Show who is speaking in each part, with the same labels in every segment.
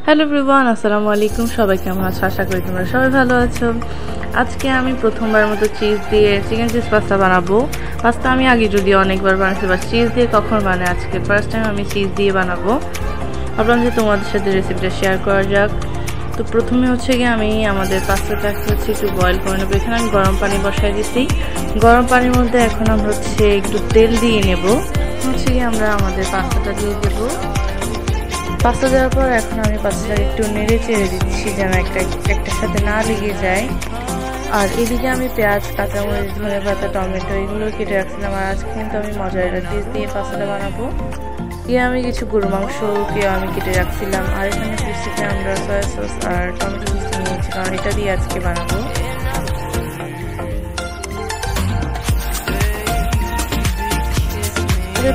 Speaker 1: Hello everyone, আসসালামু আলাইকুম। সবাই কেমন আছো? আশা করি তোমরা সবাই ভালো আছো। আজকে আমি প্রথমবার মতো চিজ দিয়ে চিকেন চিজ পাস্তা বানাবো। পাস্তা আমি আগে যদিও অনেকবার বানাচ্ছি, বাট চিজ দিয়ে কখন বানাই আজকে ফার্স্ট টাইম আমি চিজ দিয়ে বানাবো। ভাবলাম যে তোমাদের সাথে রেসিপিটা শেয়ার করা যাক। তো প্রথমে হচ্ছে গিয়ে আমি আমাদের পাস্তাটাকে একটু বয়েল করে নেবো। এখানে আমি গরম পানি বসাই দিচ্ছি। গরম পানির মধ্যে এখন আমরা একটু তেল দিয়ে নেব। গিয়ে আমরা আমাদের পাস্তাটা দিয়ে দেবো। পাস্তা দেওয়ার পর এখন আমি পাস্তাটা একটু নেড়ে চেড়ে দিচ্ছি যেন একটার সাথে না লেগে যায়। আর এদিকে আমি পেঁয়াজ, কাঁচামরিচ, ধনেপাতা, টমেটো এগুলো কেটে রাখছিলাম। আর আজকে কিন্তু আমি মজারেলা চিজ দিয়ে পাস্তাটা বানাবো। আমি কিছু গরুর মাংসকে আমি কেটে রাখছিলাম। আর এখানে ফিশটিতে আমরা সয়া সস আর টমেটো সস নিয়েছি, কারণ এটা দিয়ে আজকে বানাবো।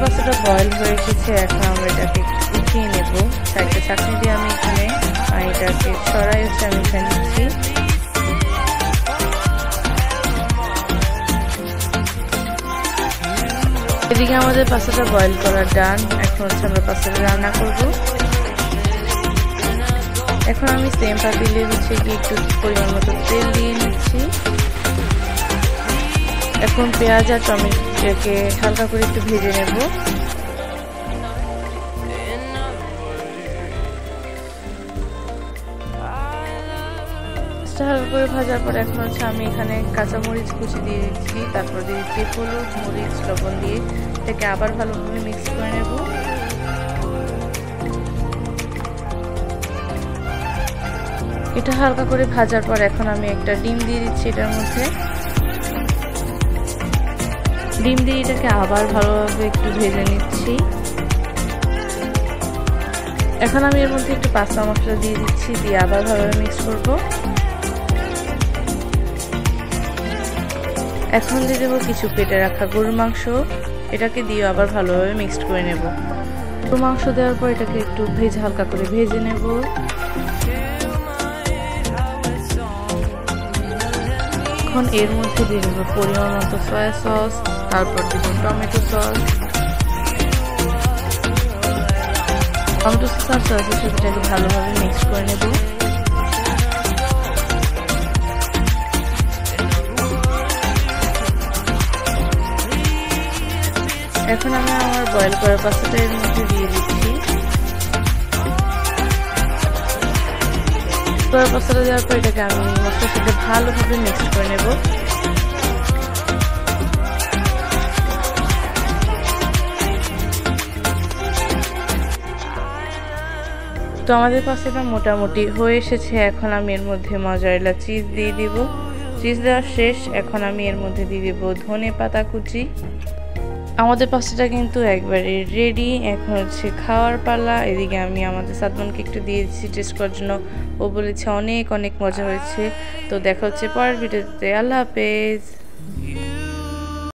Speaker 1: পাস্তাটা বয়েল হয়ে এসেছে, এখন আমরা এটাকে উঠিয়ে নেব। একটা চাটনি দিয়ে আমি এখানে এটাকে ছড়াই আমি এখানে নিচ্ছি। এদিকে আমাদের পাস্তাটা বয়েল করা ডান। এখন আমরা পাস্তাটা রান্না করব। এখন আমি সেম পাতিলে গিয়ে একটু পরিমাণ মতো তেল দিয়ে নিচ্ছি। এখন পেঁয়াজ আর টমেটোকে হালকা করে একটু ভেজে নেব। হালকা করে ভাজার পর এখন আমি এখানে কাঁচামরিচ কুচি দিয়ে দিচ্ছি। তারপর দিয়ে দিচ্ছি হলুদ, মরিচ, লবণ দিয়ে এটাকে আবার ভালোভাবে মিক্স করে নেব। এটা হালকা করে ভাজার পর এখন আমি একটা ডিম দিয়ে দিচ্ছি এটার মধ্যে। ডিম দিয়ে এটাকে আবার ভালোভাবে একটু ভেজে নিচ্ছি। এখন আমি এর মধ্যে একটু পাস্তা মশলা দিয়ে দিচ্ছি, দিয়ে আবার ভালোভাবে মিক্স করবো। এখন দিয়ে দেবো কিছু কেটে রাখা গরুর মাংস, এটাকে দিয়ে আবার ভালোভাবে মিক্সড করে নেব। গরুর মাংস দেওয়ার পর এটাকে একটু হালকা করে ভেজে নেব। এখন এর মধ্যে দিয়ে দেবো পরিমাণ মতো সয়া সস, তারপর দেব টমেটো সস। টমেটো সস আর সসের সাথে এটাকে ভালোভাবে মিক্স করে নেব। এখন আমি আমার বয়েল করা পাস্তাটা এর মধ্যে দিয়ে দিচ্ছি। পাস্তাটা দেওয়ার পর এটাকে আমি মশলার সাথে ভালোভাবে মিক্স করে নেব। তো আমাদের পাস্তাটা মোটামুটি হয়ে এসেছে। এখন আমি এর মধ্যে মজারেলা চিজ দিয়ে দিব। চিজ দেওয়া শেষ। এখন আমি এর মধ্যে দিয়ে দেব ধনেপাতা কুচি। আমাদের পাস্তাটা কিন্তু একবারে রেডি। এখন খাওয়ার পালা। এদিকে আমি আমাদের সাদমানকে একটু দিয়ে দিচ্ছি টেস্ট করার জন্য। ও বলেছে অনেক অনেক মজা হয়েছে। তো দেখা হচ্ছে পরের ভিডিওতে। আল্লাহ হাফেজ।